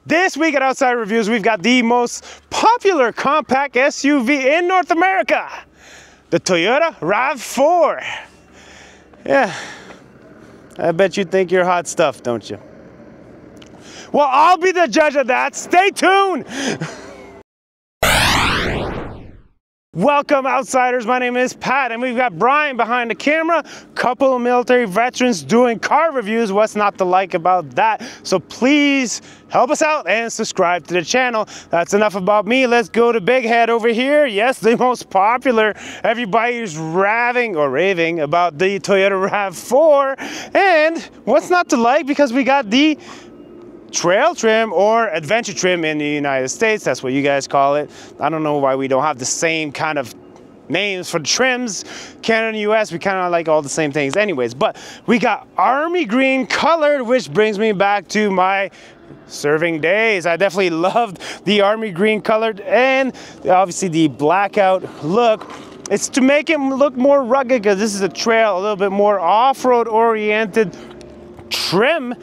This week at Outside Reviews, we've got the most popular compact SUV in North America, the Toyota RAV4. Yeah, I bet you think you're hot stuff, don't you? Well, I'll be the judge of that. Stay tuned. Welcome, outsiders. My name is Pat, and we've got Brian behind the camera. Couple of military veterans doing car reviews. What's not to like about that? So please help us out and subscribe to the channel. That's enough about me. Let's go to Big Head over here. Yes, the most popular. Everybody's raving about the Toyota RAV4. And what's not to like? Because we got the trail trim or adventure trim in the United States. That's what you guys call it. I don't know why we don't have the same kind of names for the trims. Canada and US, we kind of like all the same things anyways. But we got army green colored, which brings me back to my serving days. I definitely loved the army green colored, and obviously the blackout look. It's to make it look more rugged, because this is a trail, a little bit more off-road oriented trim.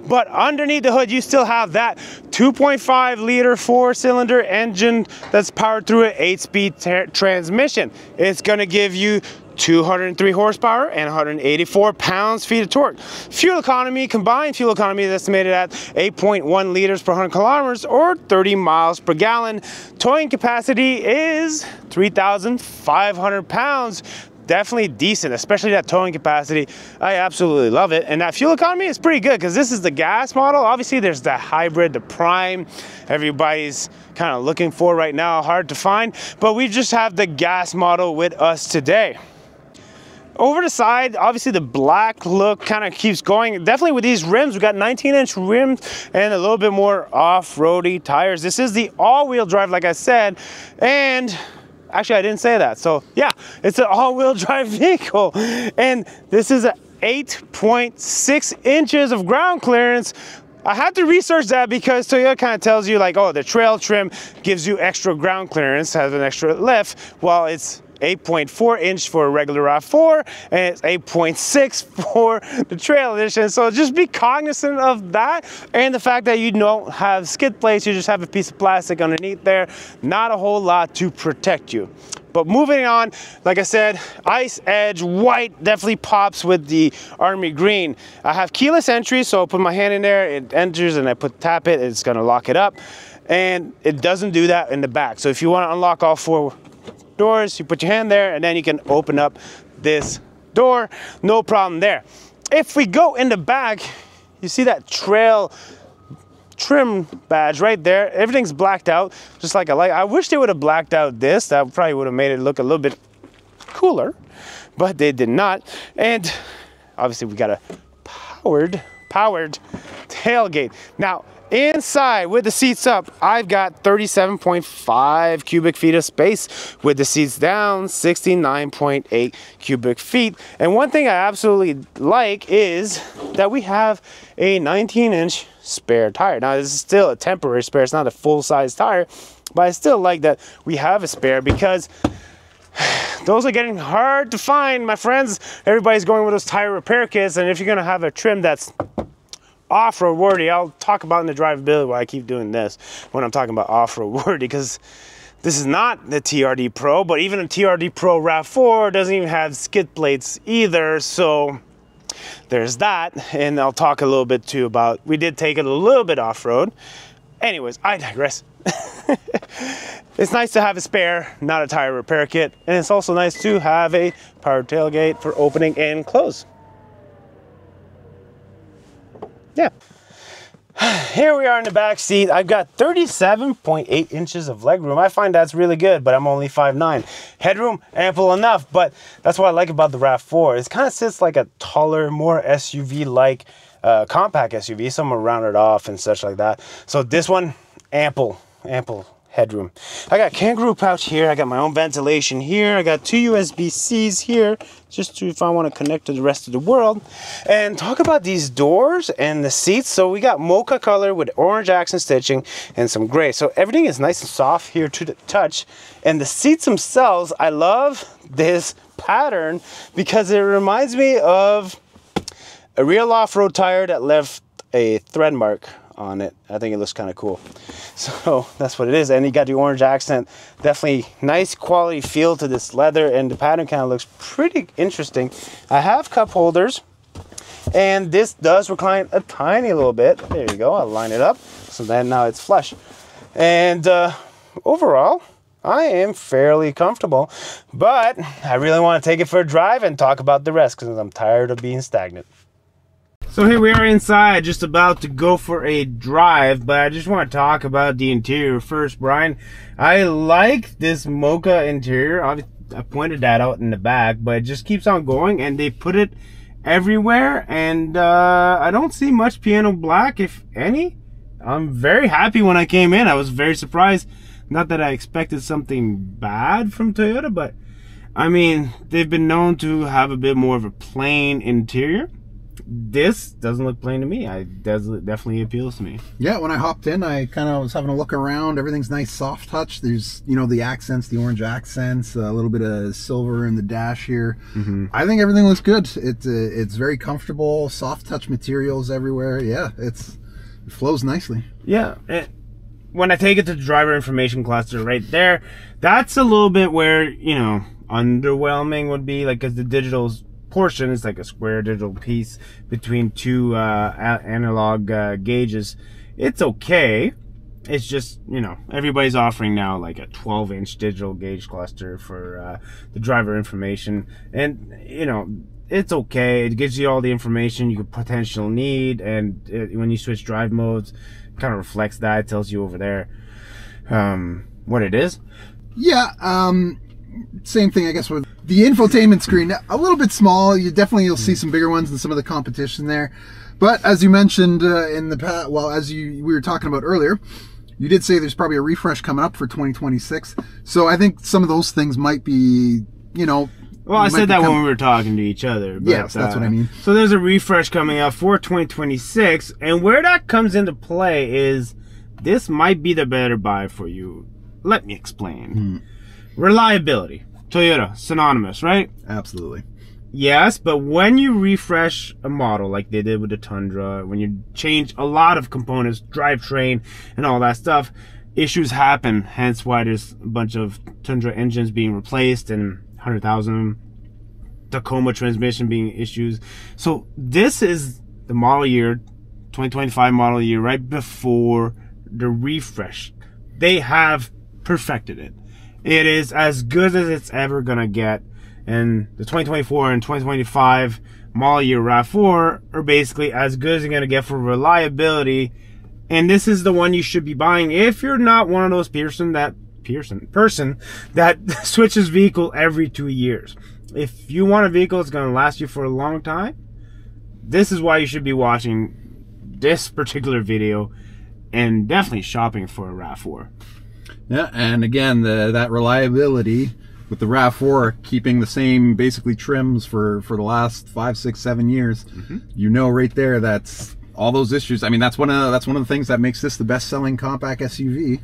But underneath the hood, you still have that 2.5 liter 4-cylinder engine that's powered through an 8-speed transmission. It's gonna give you 203 horsepower and 184 pounds-feet of torque. Fuel economy, combined fuel economy is estimated at 8.1 liters per 100 kilometers or 30 miles per gallon. Towing capacity is 3,500 pounds. Definitely decent, especially that towing capacity. I absolutely love it. And that fuel economy is pretty good, because this is the gas model. Obviously there's the hybrid, the prime, everybody's kind of looking for right now, hard to find, but we just have the gas model with us today. Over the side, obviously the black look kind of keeps going. Definitely with these rims, we got 19-inch rims and a little bit more off-roady tires. This is the all-wheel drive, like I said, and actually, I didn't say that. So yeah, it's an all-wheel drive vehicle. And this is 8.6 inches of ground clearance. I had to research that because Toyota kind of tells you like, oh, the trail trim gives you extra ground clearance, has an extra lift. Well, it's 8.4 inch for a regular RAV4, and it's 8.6 for the trail edition. So just be cognizant of that, and the fact that you don't have skid plates, you just have a piece of plastic underneath there. Not a whole lot to protect you. But moving on, like I said, ice edge white definitely pops with the army green. I have keyless entry, so I'll put my hand in there, it enters, and I tap it, it's gonna lock it up. And it doesn't do that in the back. So if you want to unlock all 4 doors, you put your hand there, and then you can open up this door, no problem there. If we go in the back, you see that trail trim badge right there. Everything's blacked out, just like I wish they would have blacked out this. That probably would have made it look a little bit cooler, but they did not. And obviously we got a powered tailgate. Now inside with the seats up, I've got 37.5 cubic feet of space. With the seats down, 69.8 cubic feet. And one thing I absolutely like is that we have a 19-inch spare tire. Now this is still a temporary spare, it's not a full-size tire, but I still like that we have a spare, because those are getting hard to find, my friends. Everybody's going with those tire repair kits, and if you're gonna have a trim that's off-road worthy, I'll talk about in the drivability why I keep doing this when I'm talking about off-road worthy, because this is not the TRD Pro, but even the TRD Pro RAV4 doesn't even have skid plates either, so there's that. And I'll talk a little bit too about, we did take it a little bit off-road. Anyways, I digress. It's nice to have a spare, not a tire repair kit, and it's also nice to have a power tailgate for opening and close. Yeah. Here we are in the back seat. I've got 37.8 inches of legroom. I find that's really good, but I'm only 5'9". Headroom, ample enough, but that's what I like about the RAV4. It kind of sits like a taller, more SUV-like compact SUV. Some are rounded off and such like that. So this one, ample headroom. I got kangaroo pouch here. I got my own ventilation here. I got 2 USB-Cs here, just to, if I want to connect to the rest of the world. And talk about these doors and the seats. So we got mocha color with orange accent stitching and some gray. So everything is nice and soft here to the touch. And the seats themselves, I love this pattern because it reminds me of a real off-road tire that left a thread mark on it. I think it looks kind of cool. So that's what it is. And you got the orange accent. Definitely nice quality feel to this leather, and the pattern kind of looks pretty interesting. I have cup holders, and this does recline a tiny little bit. There you go. I'll line it up so then now it's flush. And overall, I am fairly comfortable, but I really want to take it for a drive and talk about the rest because I'm tired of being stagnant. So here we are inside, just about to go for a drive, but I just want to talk about the interior first, Brian. I like this mocha interior. I pointed that out in the back, but it just keeps on going, and they put it everywhere, and I don't see much piano black, if any. I'm very happy when I came in. I was very surprised. Not that I expected something bad from Toyota, but I mean, they've been known to have a bit more of a plain interior. This doesn't look plain to me. It definitely appeals to me. Yeah, when I hopped in, I kind of was having a look around. Everything's nice, soft touch. There's, you know, the accents, the orange accents, a little bit of silver in the dash here. I think everything looks good. It's very comfortable, soft touch materials everywhere. Yeah, it flows nicely. Yeah, when I take it to the driver information cluster right there, that's a little bit where, you know, underwhelming would be, like, because the digital portion is like a square digital piece between two analog gauges. It's okay. It's just, you know, everybody's offering now like a 12-inch digital gauge cluster for the driver information, and you know, it's okay. It gives you all the information you could potentially need, and when you switch drive modes, it kind of reflects that. It tells you over there what it is. Yeah, same thing, I guess, with the infotainment screen. A little bit small. You'll see some bigger ones than some of the competition there. But as you mentioned in the past, well, we were talking about earlier, you did say there's probably a refresh coming up for 2026. So I think some of those things might be, you know. Well, I said that when we were talking to each other. But, yes, that's what I mean. So there's a refresh coming up for 2026, and where that comes into play is this might be the better buy for you. Let me explain. Reliability. Toyota, synonymous, right? Absolutely. Yes, but when you refresh a model like they did with the Tundra, when you change a lot of components, drivetrain and all that stuff, issues happen. Hence why there's a bunch of Tundra engines being replaced and 100,000 Tacoma transmission being issues. So this is the model year, 2025 model year, right before the refresh. They have perfected it. It is as good as it's ever gonna get, and the 2024 and 2025 model year RAV4 are basically as good as you're gonna get for reliability, and this is the one you should be buying if you're not one of those person that switches vehicle every 2 years. If you want a vehicle that's gonna last you for a long time, this is why you should be watching this particular video and definitely shopping for a RAV4. Yeah, and again, that reliability with the RAV4 keeping the same basically trims for the last 5, 6, 7 years, you know right there that's all those issues. I mean, that's one of the things that makes this the best-selling compact SUV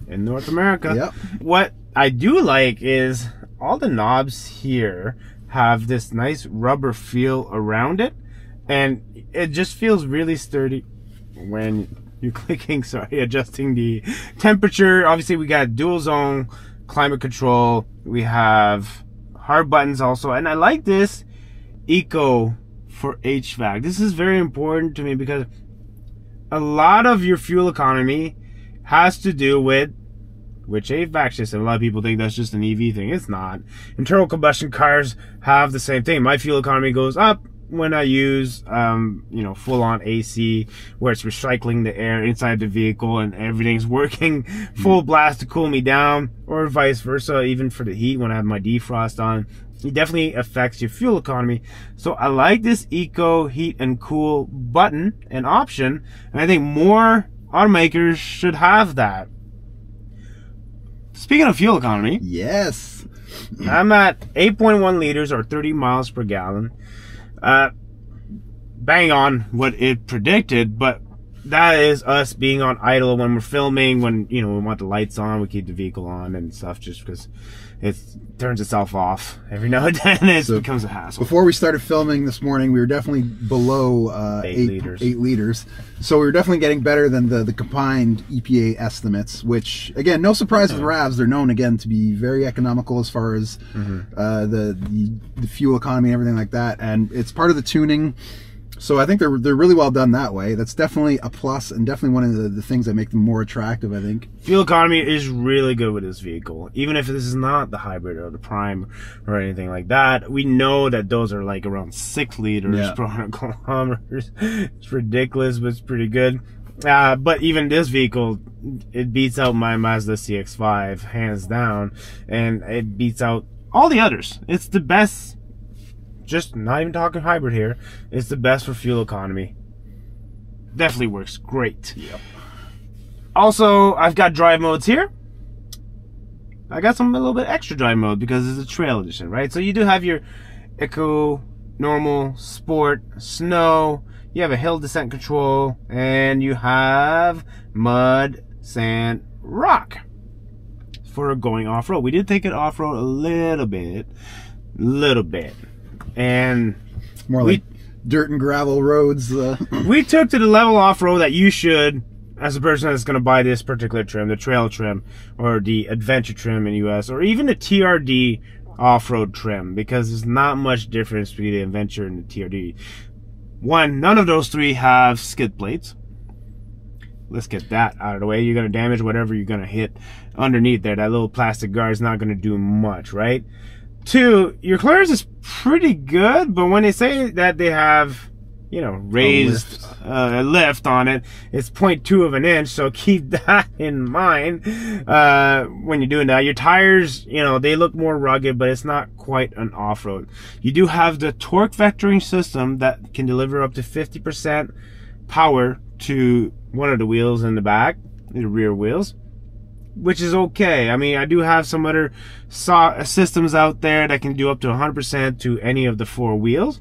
in North America. Yep. What I do like is all the knobs here have this nice rubber feel around it, and it just feels really sturdy when you're clicking, adjusting the temperature. Obviously, we got dual zone climate control. We have hard buttons also. And I like this eco for HVAC. This is very important to me because a lot of your fuel economy has to do with which HVAC system. A lot of people think that's just an EV thing. It's not. Internal combustion cars have the same thing. My fuel economy goes up when I use, you know, full-on AC, where it's recycling the air inside the vehicle and everything's working full blast to cool me down, or vice versa, even for the heat when I have my defrost on. It definitely affects your fuel economy. So I like this eco heat and cool button and option, and I think more automakers should have that. Speaking of fuel economy, yes, I'm at 8.1 liters or 30 miles per gallon. Bang on what it predicted, but that is us being on idle when we're filming, when, you know, we want the lights on, we keep the vehicle on and stuff, just because it turns itself off every now and then. It becomes a hassle. Before we started filming this morning, we were definitely below 8 liters. So we were definitely getting better than the combined EPA estimates, which, again, no surprise with RAVs. They're known, again, to be very economical as far as the fuel economy and everything like that. And it's part of the tuning. So I think they're really well done that way. That's definitely a plus, and definitely one of the things that make them more attractive, I think. Fuel economy is really good with this vehicle. Even if this is not the hybrid or the prime or anything like that, we know that those are like around 6 liters per 100 kilometers. It's ridiculous, but it's pretty good. But even this vehicle, it beats out my Mazda CX-5 hands down, and it beats out all the others. It's the best. Just not even talking hybrid here. It's the best for fuel economy. Definitely works great. Yep. Also, I've got drive modes here. I got a little bit extra drive mode because it's a trail edition, right? So you do have your Eco, Normal, Sport, Snow. You have a hill descent control, and you have Mud, Sand, Rock for going off-road. We did take it off-road a little bit. And more like dirt and gravel roads. We took to the level off-road that you should, as a person that's going to buy this particular trim, the trail trim or the adventure trim in US, or even the TRD off-road trim, because there's not much difference between the adventure and the TRD. One, none of those three have skid plates. Let's get that out of the way. You're going to damage whatever you're going to hit underneath there. That little plastic guard is not going to do much, right? Two, your clearance is pretty good, but when they say that they have, you know, raised a lift on it, it's 0.2 of an inch, so keep that in mind when you're doing that. Your tires, you know, they look more rugged, but it's not quite an off-road. You do have the torque vectoring system that can deliver up to 50% power to one of the wheels in the back, the rear wheels, which is okay. I mean, I do have some other systems out there that can do up to 100% to any of the 4 wheels.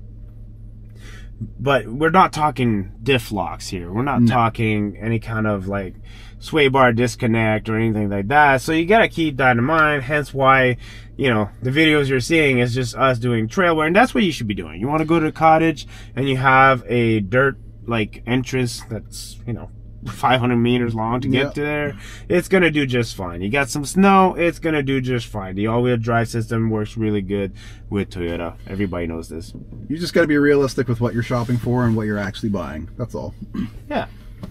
But we're not talking diff locks here. We're not talking any kind of like sway bar disconnect or anything like that. So you got to keep that in mind. Hence why, you know, the videos you're seeing is just us doing trail wear. And that's what you should be doing. You want to go to the cottage and you have a dirt like entrance that's, you know, 500 meters long to get to there, it's gonna do just fine. You got some snow, it's gonna do just fine. The all-wheel drive system works really good with Toyota. Everybody knows this. You just got to be realistic with what you're shopping for and what you're actually buying. That's all. Yeah.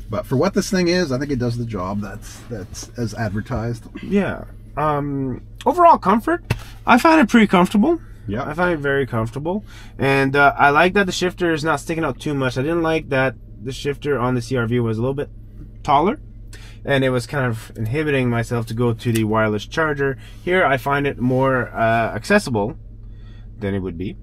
But for what this thing is, I think it does the job that's as advertised. Yeah. Overall comfort, I find it pretty comfortable. Yeah, I find it very comfortable, and I like that the shifter is not sticking out too much. I didn't like that the shifter on the CR-V was a little bit taller, and it was kind of inhibiting myself to go to the wireless charger. Here I find it more accessible than it would be.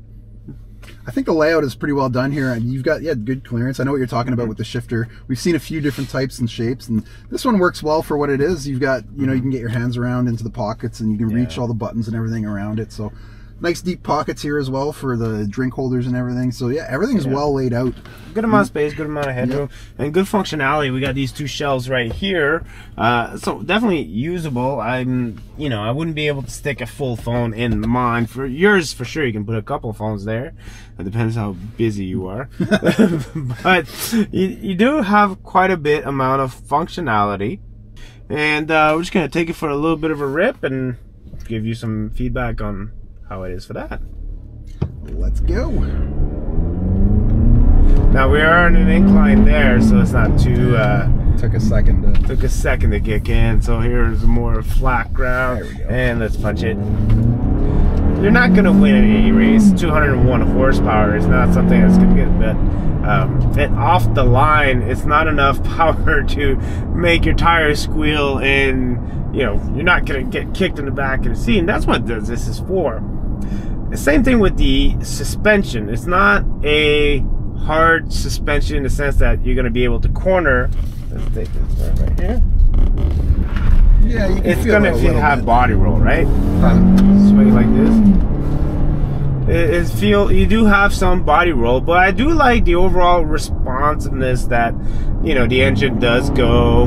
I think the layout is pretty well done here, and you've got good clearance. I know what you're talking about with the shifter. We've seen a few different types and shapes, and this one works well for what it is. You've got, you know, you can get your hands around into the pockets, and you can reach all the buttons and everything around it. So nice deep pockets here as well for the drink holders and everything. So yeah, everything's well laid out. Good amount of space, good amount of headroom, and good functionality. We got these 2 shelves right here, so definitely usable. You know, I wouldn't be able to stick a full phone in mine. For yours, for sure, you can put a couple of phones there. It depends how busy you are, but you do have quite a bit amount of functionality, and we're just gonna take it for a little bit of a rip and give you some feedback on how it is for that. Let's go. Now we are on an incline there, so it's not too took a second to kick in. So here's more flat ground. There we go. And let's punch it. You're not gonna win in any race. 201 horsepower is not something that's gonna get bit off the line. It's not enough power to make your tires squeal, and you know, you're not gonna get kicked in the back of the seat. And that's what this is for. The same thing with the suspension. It's not a hard suspension in the sense that you're going to be able to corner. Let's take this right here. Yeah, you can it's going to have bit. body roll, right? Swing like this. You do have some body roll, but I do like the overall response responsiveness that, you know, the engine does go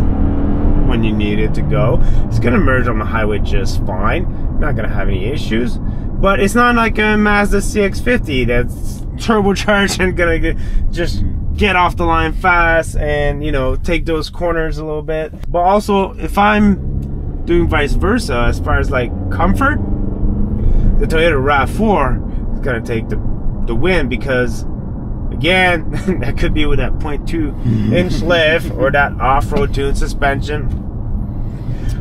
when you need it to go. It's gonna merge on the highway just fine. Not gonna have any issues. But it's not like a Mazda CX-50 that's turbocharged and gonna just get off the line fast and, you know, take those corners a little bit. But also, if I'm doing vice versa, as far as like comfort, the Toyota RAV4 is gonna take the win, because again, that could be with that 0.2-inch lift, or that off-road tuned suspension,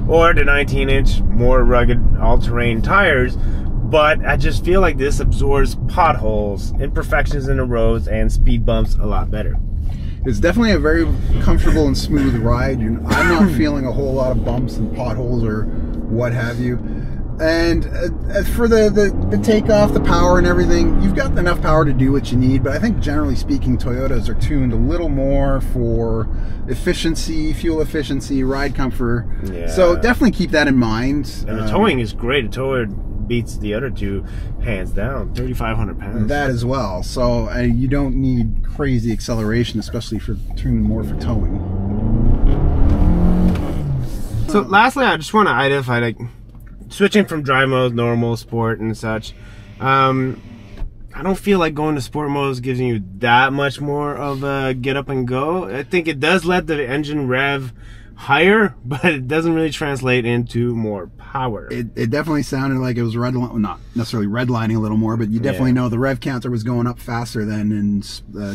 or the 19-inch more rugged all-terrain tires. But I just feel like this absorbs potholes, imperfections in the roads, and speed bumps a lot better. It's definitely a very comfortable and smooth ride. I'm not feeling a whole lot of bumps and potholes or what have you. And for the takeoff, the power and everything, you've got enough power to do what you need. But I think generally speaking, Toyotas are tuned a little more for efficiency, fuel efficiency, ride comfort. Yeah. So definitely keep that in mind. And the towing is great. The tower beats the other two hands down. 3,500 pounds. That as well. So you don't need crazy acceleration, especially for tuned more for towing. So lastly, I just want to identify, like, switching from drive modes, normal, sport, and such. I don't feel like going to sport modes gives you that much more of a get up and go. I think it does let the engine rev higher, but it doesn't really translate into more power. It definitely sounded like it was not necessarily redlining a little more, but you definitely know the rev counter was going up faster than in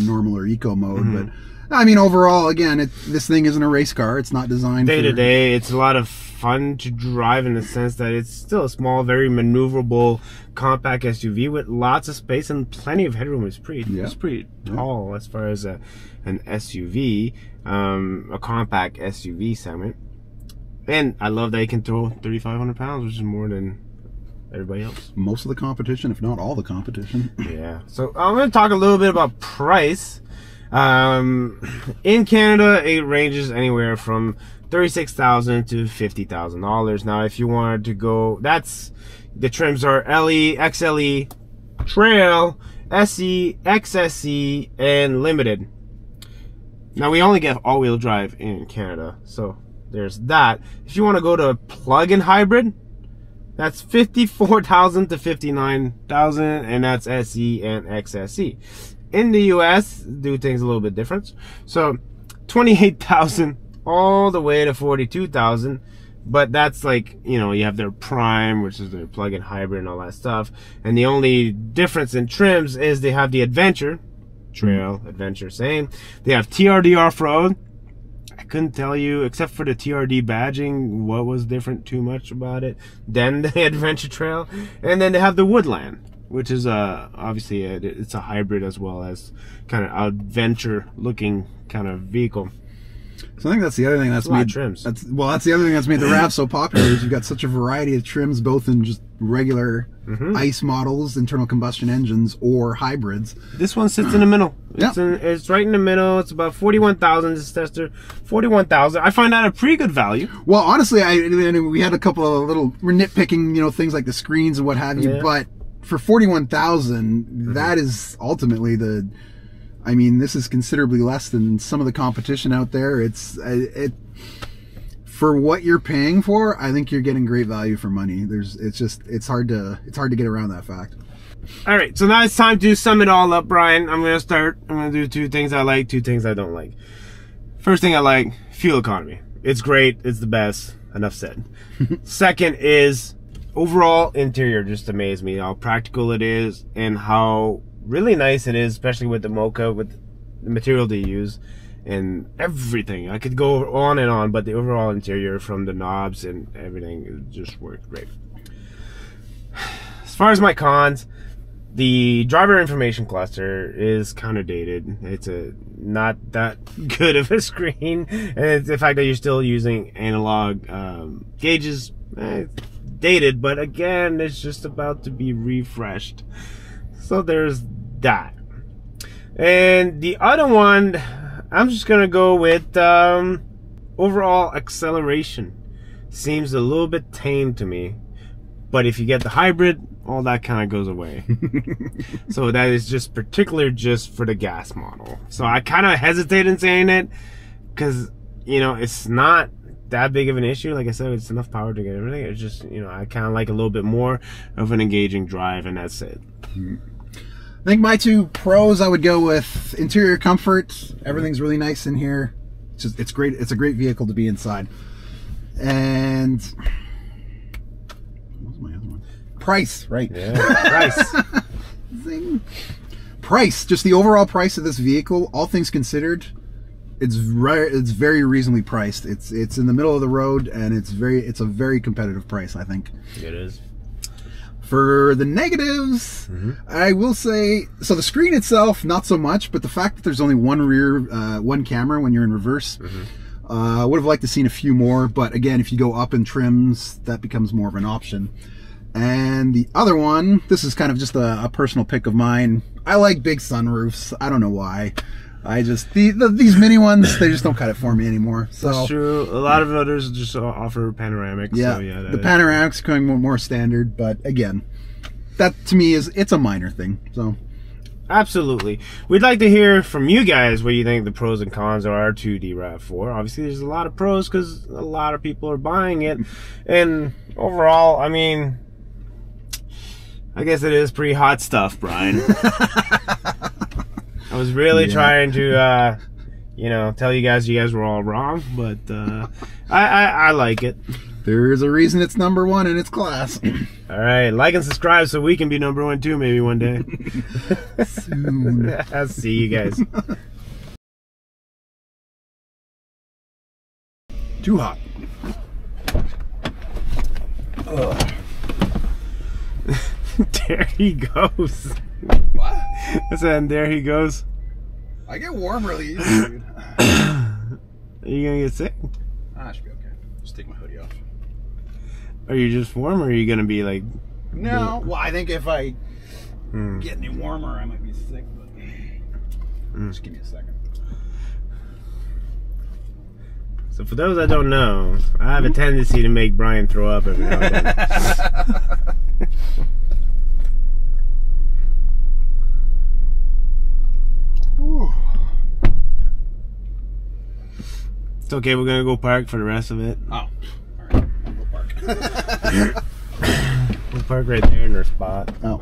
normal or eco mode. But I mean, overall, again, this thing isn't a race car. It's not designed day to day. It's a lot of fun to drive in the sense that it's still a small, very maneuverable, compact SUV with lots of space and plenty of headroom. It's pretty tall as far as an SUV, a compact SUV segment. And I love that you can throw 3,500 pounds, which is more than everybody else. Most of the competition, if not all the competition. Yeah. So I'm going to talk a little bit about price. In Canada, it ranges anywhere from $36,000 to $50,000. Now, if you wanted to go, the trims are LE, XLE, Trail, SE, XSE, and Limited. Now, we only get all-wheel drive in Canada, so there's that. If you want to go to a plug-in hybrid, that's $54,000 to $59,000, and that's SE and XSE. In the US, do things a little bit different. So $28,000 all the way to $42,000, but that's like, you know, you have their Prime, which is their plug-in hybrid and all that stuff. And the only difference in trims is they have the Adventure, Trail, Adventure, same. They have TRD Off-Road. I couldn't tell you, except for the TRD badging, what was different too much about it than the Adventure Trail. And then they have the Woodland, which is obviously it's a hybrid as well as kind of adventure looking kind of vehicle. So I think that's the other thing that's made trims. That's the other thing that's made the RAV so popular is you've got such a variety of trims, both in just regular ICE models, internal combustion engines, or hybrids. This one sits in the middle. It's right in the middle. It's about $41,000. This tester, $41,000. I find that a pretty good value. Well, honestly, we had a couple of little nitpicking, you know, things like the screens and what have you, but for $41,000, that is ultimately I mean, this is considerably less than some of the competition out there. For what you're paying for, I think you're getting great value for money. It's hard to get around that fact. All right, so now it's time to sum it all up, Brian. I'm gonna do two things I like, two things I don't like. First thing I like, fuel economy. It's great, it's the best, enough said. Second is overall interior just amazed me, how practical it is and how really nice it is, especially with the mocha, with the material they use and everything. I could go on and on, but the overall interior, from the knobs and everything, it just worked great. As far as my cons, the driver information cluster is kind of dated. It's not that good of a screen, and it's the fact that you're still using analog gauges. It's dated, but again, it's just about to be refreshed. So there's that. And the other one, I'm just gonna go with overall acceleration. Seems a little bit tame to me. But if you get the hybrid, all that kind of goes away. So that is just particular just for the gas model. So I kind of hesitate in saying it because, you know, it's not that big of an issue. Like I said, it's enough power to get everything. It's just, you know, I kind of like a little bit more of an engaging drive, and that's it. I think my two pros, I would go with interior comfort. Everything's really nice in here. It's great. It's a great vehicle to be inside. And what was my other one? Price, right? Yeah, price. Zing. Price. Just the overall price of this vehicle, all things considered, it's very reasonably priced. It's in the middle of the road, and it's a very competitive price, I think. It is. For the negatives, I will say, so the screen itself, not so much, but the fact that there's only one camera when you're in reverse, I would have liked to seen a few more, but again, if you go up in trims, that becomes more of an option. And the other one, this is kind of just a personal pick of mine. I like big sunroofs. I don't know why. I just, these mini ones, they just don't cut it for me anymore. So that's true. A lot of others just offer panoramics. Yeah, so yeah, the panoramics are going more standard, but again, that to me it's a minor thing. So absolutely, we'd like to hear from you guys what you think the pros and cons are to the RAV4. Obviously, there's a lot of pros because a lot of people are buying it, and overall, I mean, I guess it is pretty hot stuff, Brian. I was really trying to, you know, tell you guys were all wrong, but I like it. There's a reason it's #1 in its class. All right, like and subscribe so we can be #1 too, maybe one day. Soon. I'll see you guys. Too hot. Ugh. There he goes. What? I said, there he goes. I get warm really easy, dude. Are you gonna get sick? I should be okay. Just take my hoodie off. Are you just warm, or are you gonna be like? No. Well, I think if I get any warmer, I might be sick. But just give me a second. So for those that don't know, I have a tendency to make Brian throw up every now and then. It's okay, we're gonna go park for the rest of it. Oh, alright, I'll go park. We'll park right there in our spot. Oh.